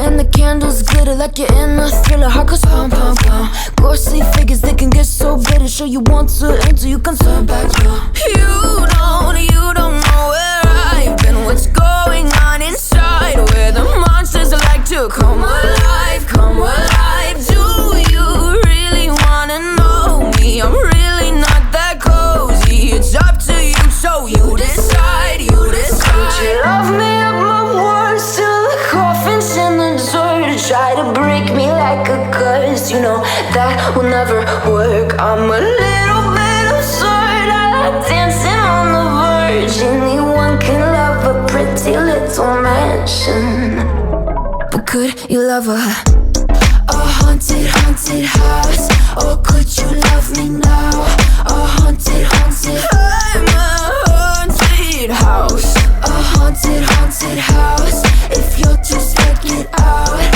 And the candles glitter like you're in a thriller. Heart goes pum pum pum. Ghostly figures, they can get so bitter. Sure you want to enter, you can turn back now. You don't know where I've been. What's going on inside? Where the monsters like to come alive, come alive. Do you really wanna know me? I'm really not that cozy. It's up to you, so you decide, you decide. Would you love me up my words till the coffin's in the dirt? Try to break me like a curse, you know that will never work. I'm a little bit absurd, I like dancing on the verge. Anyone can love a pretty little mansion, but could you love a haunted, haunted house? Or could you love me now? A haunted, haunted, I'm a haunted house. A haunted, haunted house. If you're too scared, get out.